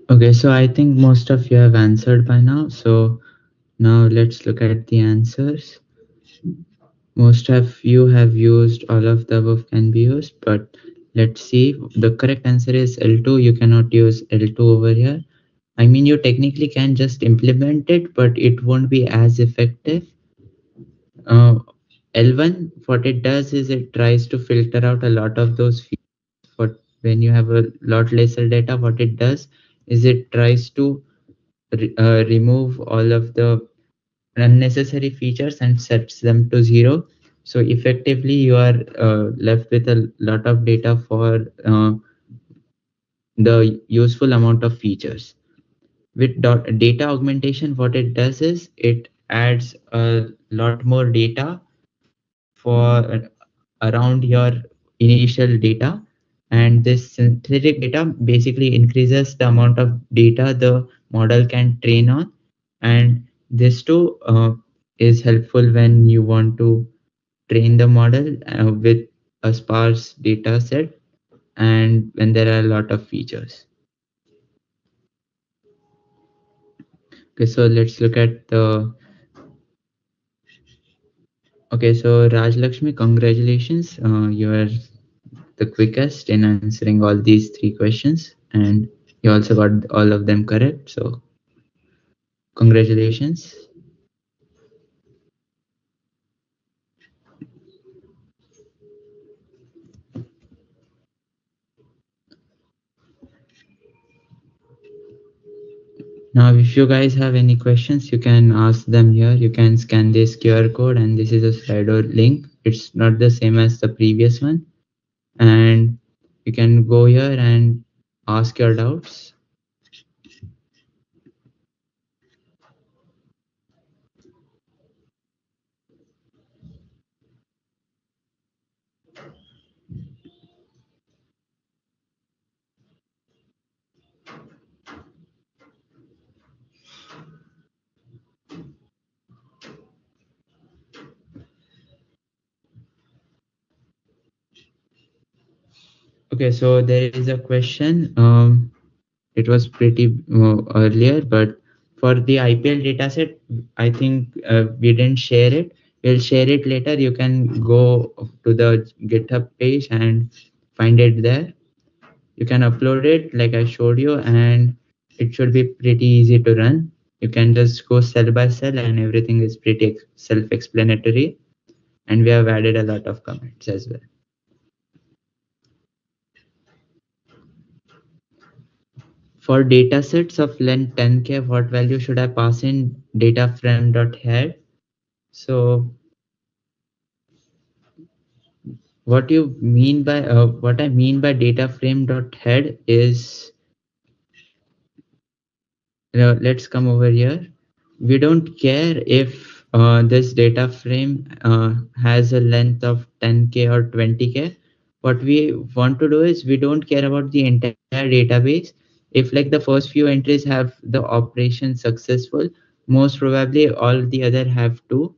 Okay, so I think most of you have answered by now. So now let's look at the answers. Most of you have used all of the above can be used, but let's see. The correct answer is L2. You cannot use L2 over here. I mean, you technically can just implement it, but it won't be as effective. Uh, L1, what it does is it tries to filter out a lot of those features. For when you have a lot lesser data, what it does is it tries to remove all of the unnecessary features and sets them to 0. So effectively, you are left with a lot of data for the useful amount of features. With data augmentation, what it does is it adds a lot more data for around your initial data, and this synthetic data basically increases the amount of data the model can train on, and this too is helpful when you want to train the model with a sparse data set and when there are a lot of features. Okay, so let's look at the. Okay, so Raj Lakshmi, congratulations. You are the quickest in answering all these three questions, and you also got all of them correct. So, congratulations. Now, if you guys have any questions, you can ask them here. You can scan this QR code, and this is a Slido link. It's not the same as the previous one, and you can go here and ask your doubts. Okay, so there is a question. It was pretty earlier, but for the IPL dataset, I think we didn't share it. We'll share it later. You can go to the GitHub page and find it there. You can upload it like I showed you, and it should be pretty easy to run. You can just go cell by cell, and everything is pretty self-explanatory. And we have added a lot of comments as well. For datasets of length 10K, what value should I pass in data frame.head? So what I mean by data frame.head is, let's come over here. We don't care if this data frame has a length of 10K or 20K. What we want to do is we don't care about the entire database. If like the first few entries have the operation successful, most probably all the other have to.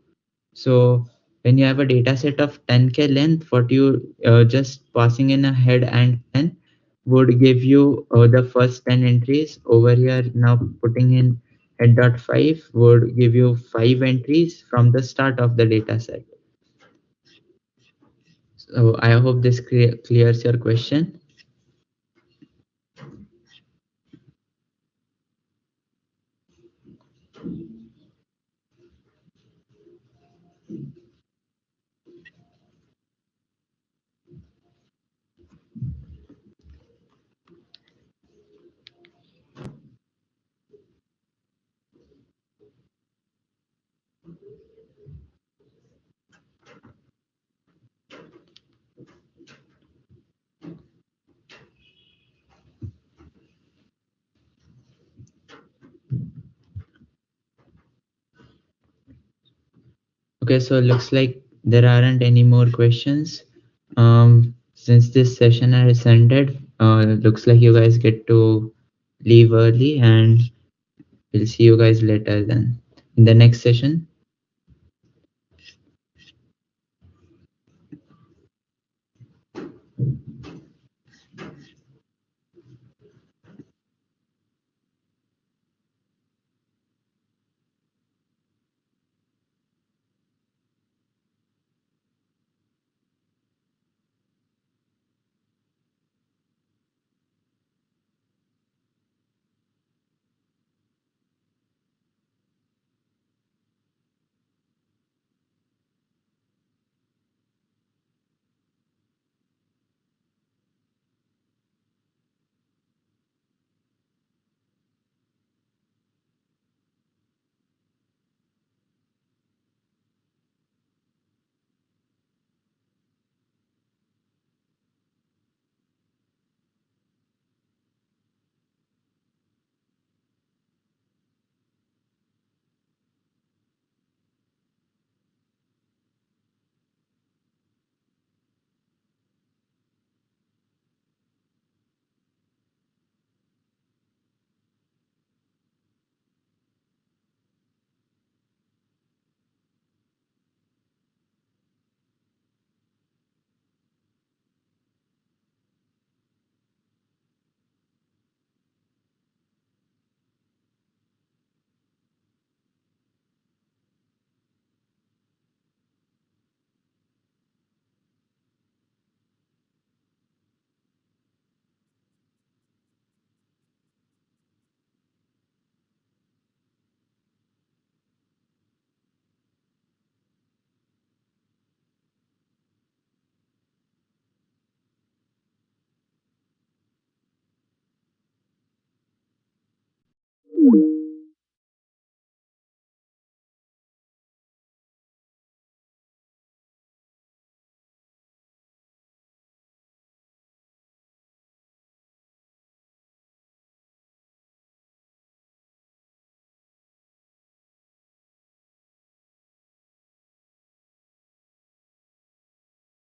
So when you have a data set of 10K length, what you just passing in a head and 10 would give you the first 10 entries. Over here now putting in head.5 would give you 5 entries from the start of the data set. So I hope this clears your question. Okay, so looks like there aren't any more questions. Since this session has ended, looks like you guys get to leave early, and we'll see you guys later then in the next session.